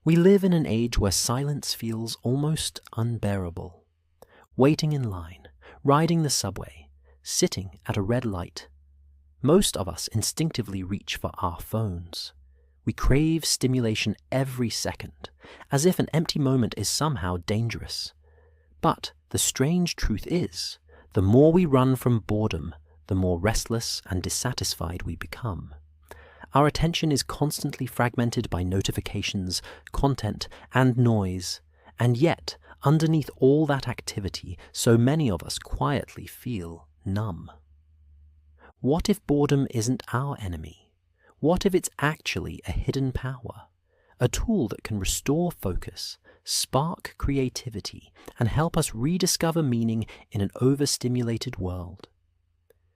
We live in an age where silence feels almost unbearable. Waiting in line, riding the subway, sitting at a red light. Most of us instinctively reach for our phones. We crave stimulation every second, as if an empty moment is somehow dangerous. But the strange truth is, the more we run from boredom, the more restless and dissatisfied we become. Our attention is constantly fragmented by notifications, content, and noise, and yet, underneath all that activity, so many of us quietly feel numb. What if boredom isn't our enemy? What if it's actually a hidden power, a tool that can restore focus, spark creativity, and help us rediscover meaning in an overstimulated world?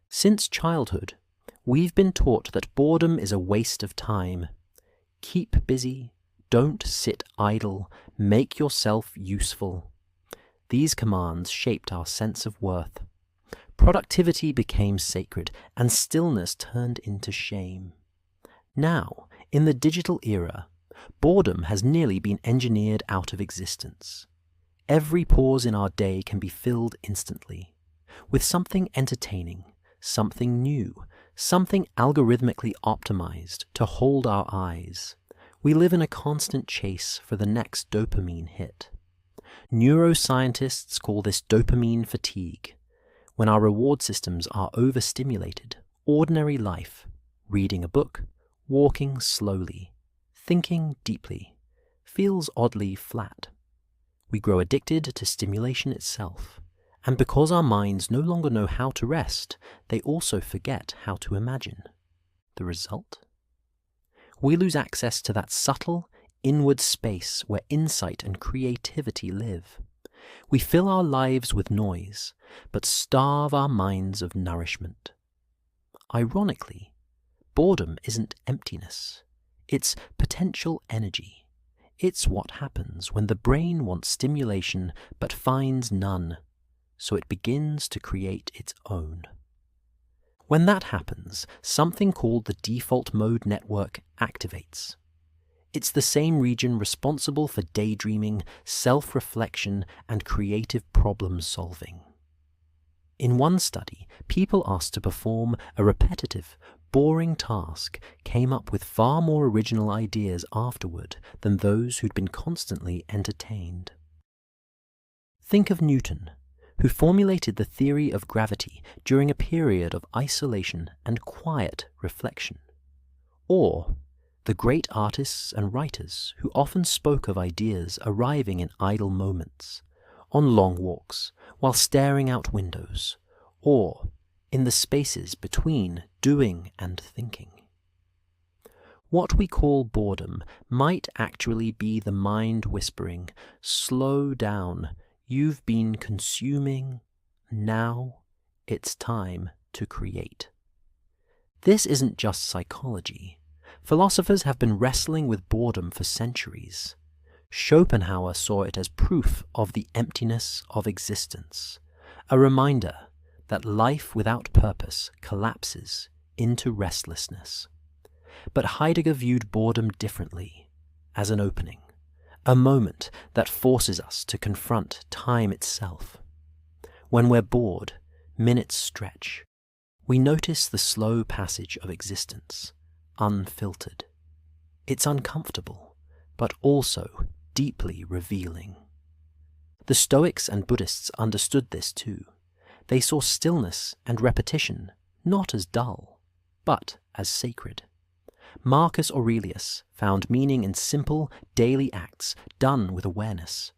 Since childhood, we've been taught that boredom is a waste of time. Keep busy, don't sit idle, make yourself useful. These commands shaped our sense of worth. Productivity became sacred, and stillness turned into shame. Now, in the digital era, boredom has nearly been engineered out of existence. Every pause in our day can be filled instantly, with something entertaining, something new, something algorithmically optimized to hold our eyes. We live in a constant chase for the next dopamine hit. Neuroscientists call this dopamine fatigue. When our reward systems are overstimulated, ordinary life, reading a book, walking slowly, thinking deeply, feels oddly flat. We grow addicted to stimulation itself. And because our minds no longer know how to rest, they also forget how to imagine. The result? We lose access to that subtle, inward space where insight and creativity live. We fill our lives with noise, but starve our minds of nourishment. Ironically, boredom isn't emptiness. It's potential energy. It's what happens when the brain wants stimulation but finds none. So it begins to create its own. When that happens, something called the default mode network activates. It's the same region responsible for daydreaming, self-reflection, and creative problem-solving. In one study, people asked to perform a repetitive, boring task came up with far more original ideas afterward than those who'd been constantly entertained. Think of Newton, who formulated the theory of gravity during a period of isolation and quiet reflection. Or the great artists and writers who often spoke of ideas arriving in idle moments, on long walks, while staring out windows, or in the spaces between doing and thinking. What we call boredom might actually be the mind whispering, "Slow down. You've been consuming, now it's time to create." This isn't just psychology. Philosophers have been wrestling with boredom for centuries. Schopenhauer saw it as proof of the emptiness of existence, a reminder that life without purpose collapses into restlessness. But Heidegger viewed boredom differently, as an opening. A moment that forces us to confront time itself. When we're bored, minutes stretch. We notice the slow passage of existence, unfiltered. It's uncomfortable, but also deeply revealing. The Stoics and Buddhists understood this too. They saw stillness and repetition not as dull, but as sacred. Marcus Aurelius found meaning in simple, daily acts done with awareness,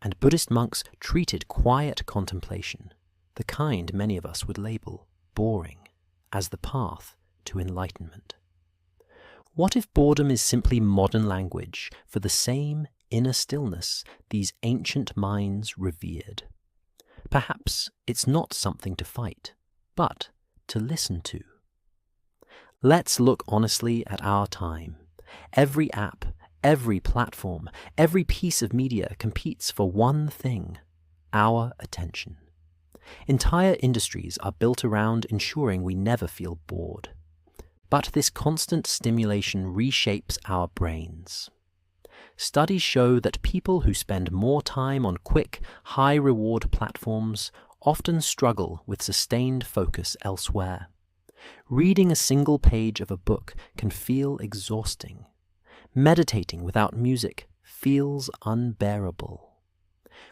and Buddhist monks treated quiet contemplation, the kind many of us would label boring, as the path to enlightenment. What if boredom is simply modern language for the same inner stillness these ancient minds revered? Perhaps it's not something to fight, but to listen to. Let's look honestly at our time. Every app, every platform, every piece of media competes for one thing: our attention. Entire industries are built around ensuring we never feel bored. But this constant stimulation reshapes our brains. Studies show that people who spend more time on quick, high-reward platforms often struggle with sustained focus elsewhere. Reading a single page of a book can feel exhausting. Meditating without music feels unbearable.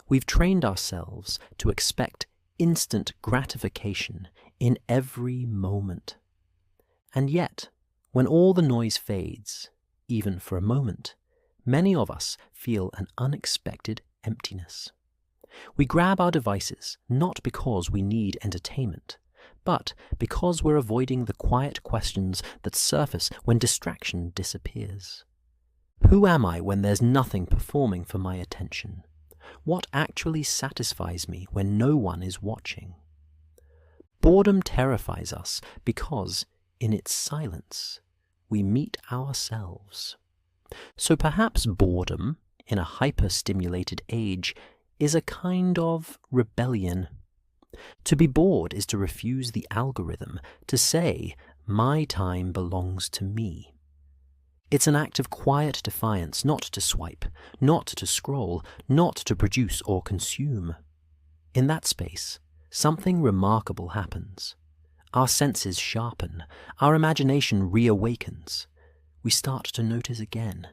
We've trained ourselves to expect instant gratification in every moment. And yet, when all the noise fades, even for a moment, many of us feel an unexpected emptiness. We grab our devices not because we need entertainment, but because we're avoiding the quiet questions that surface when distraction disappears. Who am I when there's nothing performing for my attention? What actually satisfies me when no one is watching? Boredom terrifies us because, in its silence, we meet ourselves. So perhaps boredom, in a hyper-stimulated age, is a kind of rebellion. To be bored is to refuse the algorithm, to say, my time belongs to me. It's an act of quiet defiance not to swipe, not to scroll, not to produce or consume. In that space, something remarkable happens. Our senses sharpen, our imagination reawakens. We start to notice again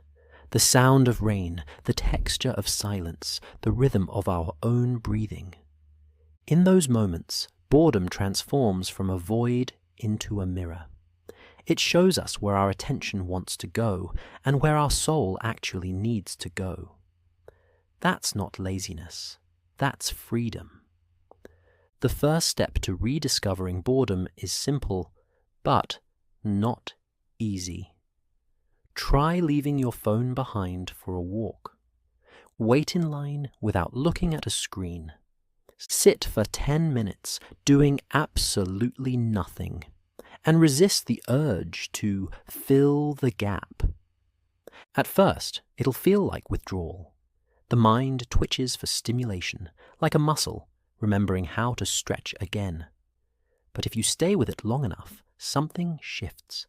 the sound of rain, the texture of silence, the rhythm of our own breathing. In those moments, boredom transforms from a void into a mirror. It shows us where our attention wants to go and where our soul actually needs to go. That's not laziness, that's freedom. The first step to rediscovering boredom is simple, but not easy. Try leaving your phone behind for a walk. Wait in line without looking at a screen. Sit for 10 minutes doing absolutely nothing, and resist the urge to fill the gap. At first, it'll feel like withdrawal. The mind twitches for stimulation, like a muscle, remembering how to stretch again. But if you stay with it long enough, something shifts.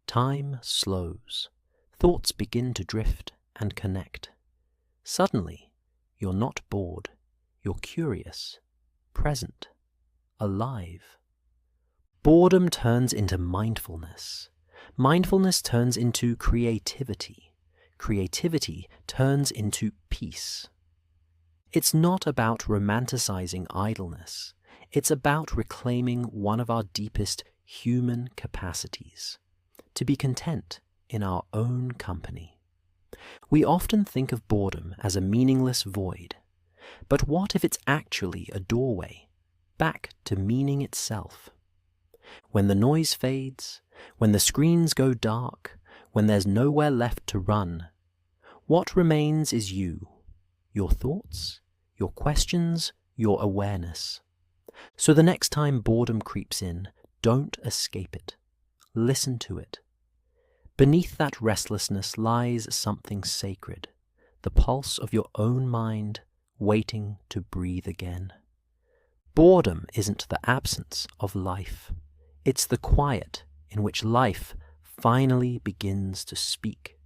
Time slows. Thoughts begin to drift and connect. Suddenly, you're not bored. You're curious, present, alive. Boredom turns into mindfulness. Mindfulness turns into creativity. Creativity turns into peace. It's not about romanticizing idleness. It's about reclaiming one of our deepest human capacities, to be content in our own company. We often think of boredom as a meaningless void, but what if it's actually a doorway back to meaning itself? When the noise fades, when the screens go dark, when there's nowhere left to run, what remains is you, your thoughts, your questions, your awareness. So the next time boredom creeps in, don't escape it. Listen to it. Beneath that restlessness lies something sacred, the pulse of your own mind waiting to breathe again. Boredom isn't the absence of life. It's the quiet in which life finally begins to speak.